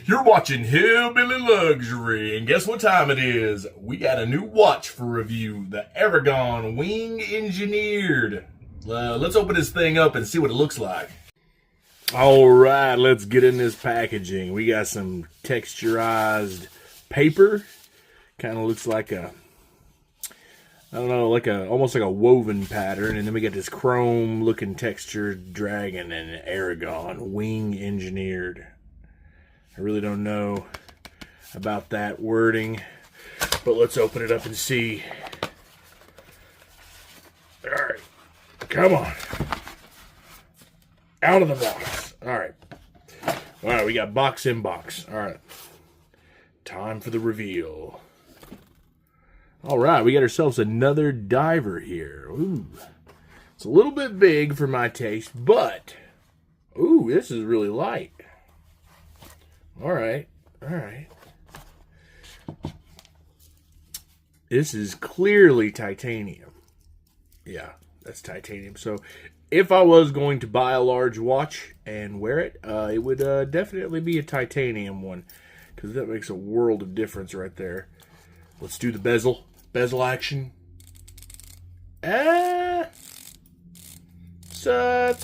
You're watching Hillbilly Luxury, and guess what time it is? We got a new watch for review, the Aragon Wing Engineered. Let's open this thing up and see what it looks like. All right, let's get in this packaging. We got some texturized paper. Kind of looks like a, I don't know, almost like a woven pattern. And then we got this chrome looking textured dragon and Aragon Wing Engineered. I really don't know about that wording, but let's open it up and see. All right, come on. Out of the box. All right. All right, we got box in box. All right. Time for the reveal. All right, we got ourselves another diver here. Ooh. It's a little bit big for my taste, but ooh, this is really light. All right. All right. This is clearly titanium. Yeah, that's titanium. So if I was going to buy a large watch and wear it, it would definitely be a titanium one, because that makes a world of difference right there. Let's do the bezel. Bezel action. It's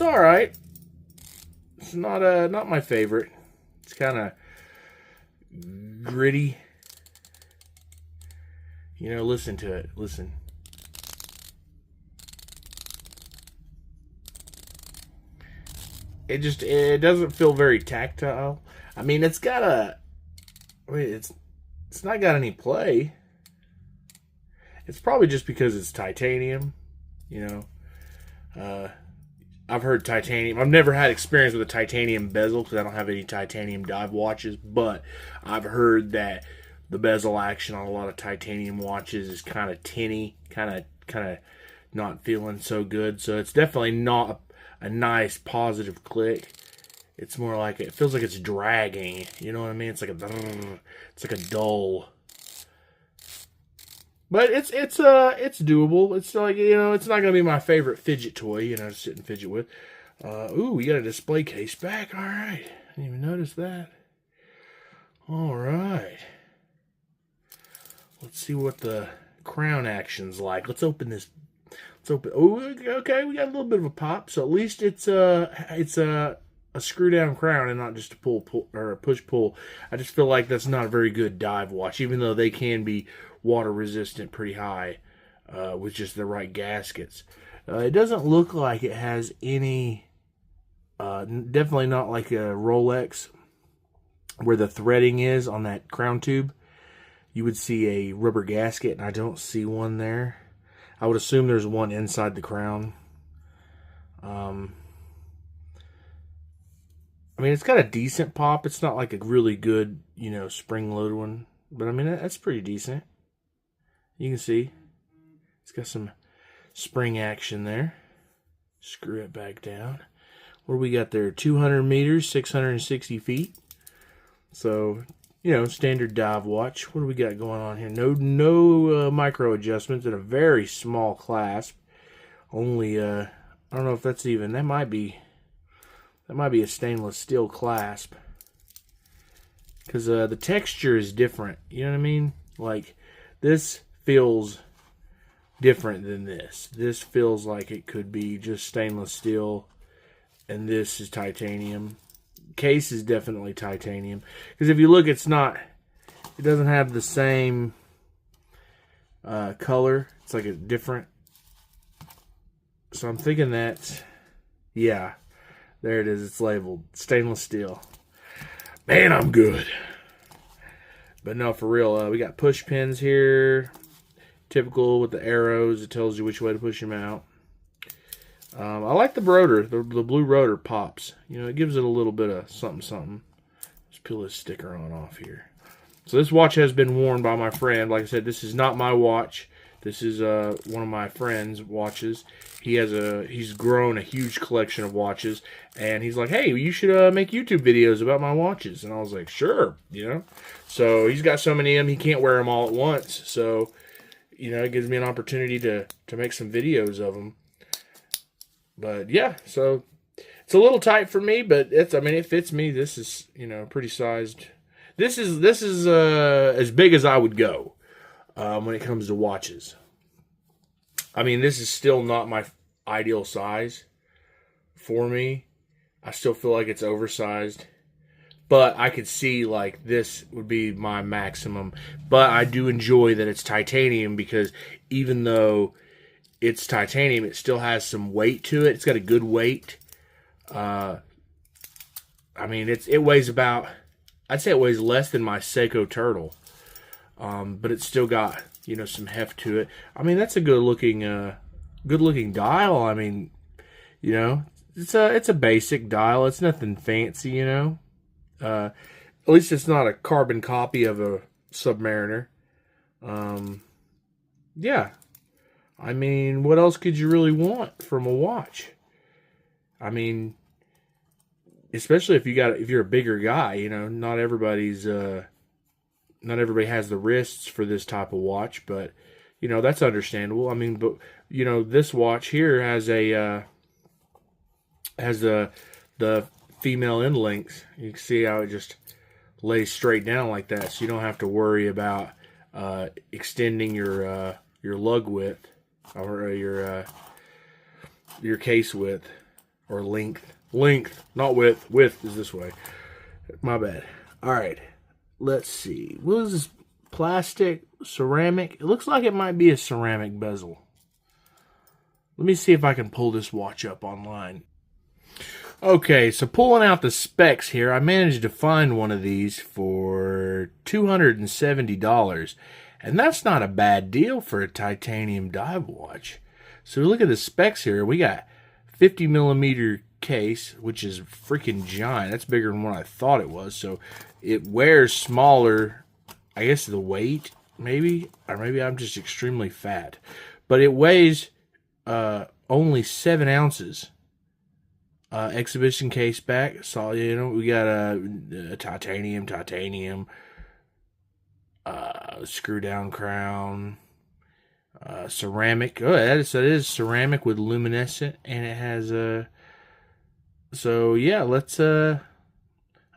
all right. It's not my favorite. It's kind of gritty. You know, listen to it. Listen. It doesn't feel very tactile. I mean, it's not got any play. It's probably just because it's titanium, you know. I've heard titanium. I've never had experience with a titanium bezel because I don't have any titanium dive watches, but I've heard that the bezel action on a lot of titanium watches is kind of tinny, kind of not feeling so good. So it's definitely not a nice positive click. It's more like it feels like it's dragging. You know what I mean? It's like a dull. But it's doable. It's like, you know, it's not gonna be my favorite fidget toy, you know, to sit and fidget with. Ooh, we got a display case back. All right, I didn't even notice that. All right, let's see what the crown action's like. Let's open this. Let's open. Oh, okay, we got a little bit of a pop. So at least it's a screw down crown and not just a pull or a push pull. I just feel like that's not a very good dive watch, even though they can be water resistant pretty high with just the right gaskets. It doesn't look like it has any, definitely not like a Rolex where the threading is on that crown tube. You would see a rubber gasket, and I don't see one there. I would assume there's one inside the crown. I mean, it's got a decent pop. It's not like a really good, you know, spring-loaded one. But, I mean, that's pretty decent. You can see it's got some spring action there. Screw it back down. What do we got there? 200 meters, 660 feet. So, you know, standard dive watch. What do we got going on here? No micro adjustments and a very small clasp. Only, I don't know if that's even, that might be a stainless steel clasp. Because the texture is different. You know what I mean? Like, this feels different than this. This feels like it could be just stainless steel, and this is titanium. Case is definitely titanium. Because if you look, it doesn't have the same color. It's like a different. So I'm thinking that, yeah, there it is. It's labeled stainless steel. Man, I'm good. But no, for real, we got push pins here. Typical with the arrows. It tells you which way to push them out. I like the rotor. The blue rotor pops. You know, it gives it a little bit of something. Let's peel this sticker on off here. So this watch has been worn by my friend. Like I said, this is not my watch. This is one of my friend's watches. He's grown a huge collection of watches, and he's like, hey, you should make YouTube videos about my watches. And I was like, sure, you know. So he's got so many of them, he can't wear them all at once. So, you know, it gives me an opportunity to make some videos of them. But yeah, so it's a little tight for me, but it fits me. This is, you know, pretty sized this is as big as I would go when it comes to watches. I mean, this is still not my ideal size for me. I still feel like it's oversized. But I could see, like, this would be my maximum. But I do enjoy that it's titanium, because even though it's titanium, it still has some weight to it. It's got a good weight. I mean, it weighs about, I'd say it weighs less than my Seiko Turtle. But it's still got, you know, some heft to it. I mean, that's a good looking dial. I mean, you know, it's a basic dial. It's nothing fancy, you know. At least it's not a carbon copy of a Submariner. Yeah. I mean, what else could you really want from a watch? I mean, especially if you're a bigger guy, you know, not everybody has the wrists for this type of watch, but you know, that's understandable. I mean, but you know, this watch here has the female end links. You can see how it just lays straight down like that, so you don't have to worry about extending your lug width or your case width or length. Length, not width. Width is this way. My bad. All right, let's see. What is this? Plastic, ceramic. It looks like it might be a ceramic bezel. Let me see if I can pull this watch up online. Okay, so pulling out the specs here, I managed to find one of these for $270, and that's not a bad deal for a titanium dive watch. So look at the specs here. We got 50 millimeter case, which is freaking giant. That's bigger than what I thought it was. So it wears smaller, I guess the weight, maybe, or maybe I'm just extremely fat. But it weighs only 7 ounces. Exhibition case back. So, you know, we got a titanium, screw down crown, ceramic. Oh, that is ceramic with luminescent, and it has a. So yeah, let's. I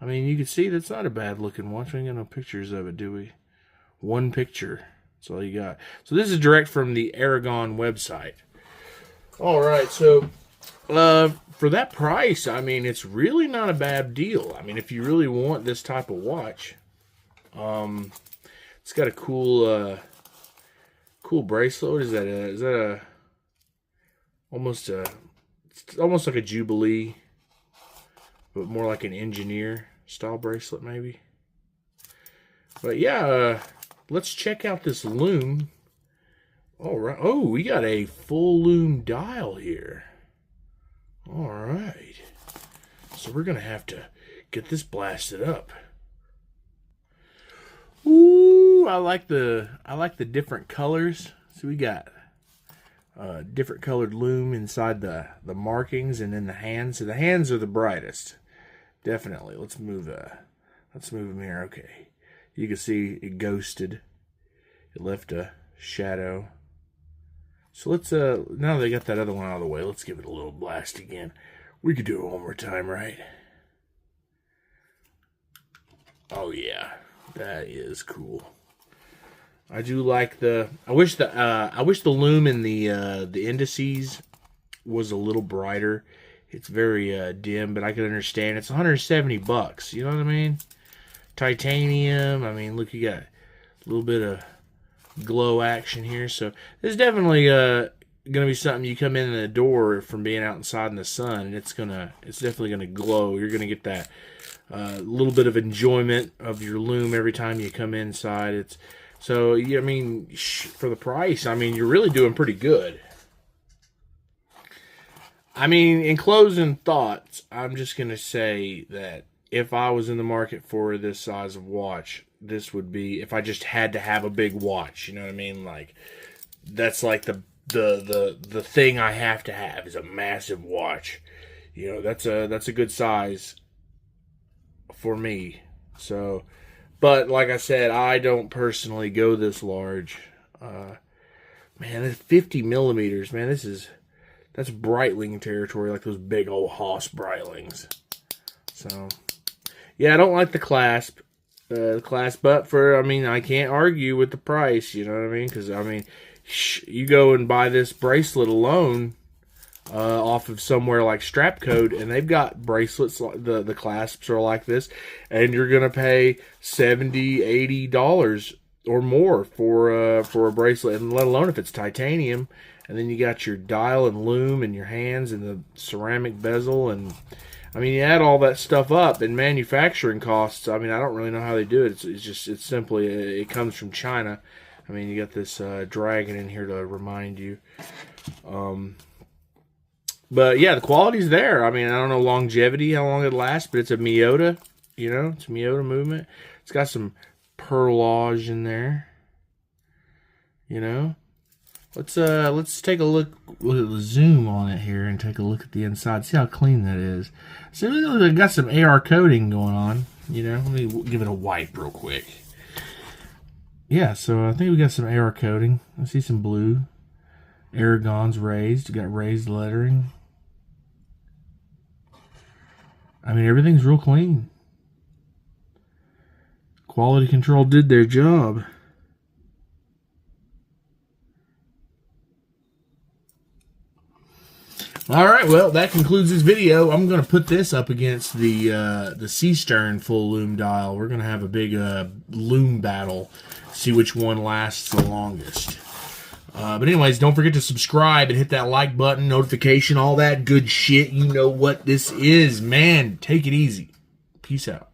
mean, you can see that's not a bad looking watch. We ain't got no pictures of it, do we? One picture. That's all you got. So this is direct from the Aragon website. All right, so. For that price, I mean, it's really not a bad deal. I mean, if you really want this type of watch, it's got a cool bracelet. What is that? Is that it's almost like a Jubilee, but more like an engineer style bracelet, maybe. But yeah, let's check out this Lume. All right. Oh, we got a full Lume dial here. All right, so we're gonna have to get this blasted up. Ooh, I like the different colors. So we got different colored Lume inside the markings, and then the hands. So the hands are the brightest, definitely. Let's move them here. Okay, you can see it ghosted. It left a shadow. So let's, now they got that other one out of the way, let's give it a little blast again. We could do it one more time, right? Oh yeah, that is cool. I do like I wish the Lume in the indices was a little brighter. It's very dim, but I can understand. It's $170, you know what I mean? Titanium, I mean, look, you got a little bit of glow action here, so this is definitely gonna be something you come in the door from being out inside in the sun, and it's definitely gonna glow. You're gonna get that little bit of enjoyment of your Lume every time you come inside. It's so, yeah, I mean, for the price, I mean, you're really doing pretty good. I mean, in closing thoughts, I'm just gonna say that if I was in the market for this size of watch, this would be, if I just had to have a big watch, you know what I mean? Like, that's like the thing I have to have is a massive watch. You know, that's a good size for me. So, but like I said, I don't personally go this large. Man, this 50 millimeters, man, that's Breitling territory, like those big old Haas Breitlings. So, yeah, I don't like the clasp. clasp. But for, I mean, I can't argue with the price, you know what I mean? Because, I mean, you go and buy this bracelet alone off of somewhere like Strapcode, and they've got bracelets, the clasps are like this, and you're going to pay $70, $80 or more for a bracelet, and let alone if it's titanium. And then you got your dial and lume and your hands and the ceramic bezel, and I mean, you add all that stuff up, and manufacturing costs, I mean, I don't really know how they do it. It's simply, it comes from China. I mean, you got this dragon in here to remind you. But yeah, the quality's there. I mean, I don't know longevity, how long it lasts, but it's a Miyota, you know, it's a Miyota movement. It's got some perlage in there, you know. Let's take a look at the zoom on it here and take a look at the inside. See how clean that is. So it got some AR coating going on, you know. Let me give it a wipe real quick. Yeah, so I think we got some AR coating. I see some blue. Aragon's raised. You got raised lettering. I mean, everything's real clean. Quality control did their job. All right, well, that concludes this video. I'm going to put this up against the C-Stern full lume dial. We're going to have a big lume battle, see which one lasts the longest. But anyways, don't forget to subscribe and hit that like button, notification, all that good shit. You know what this is, man. Take it easy. Peace out.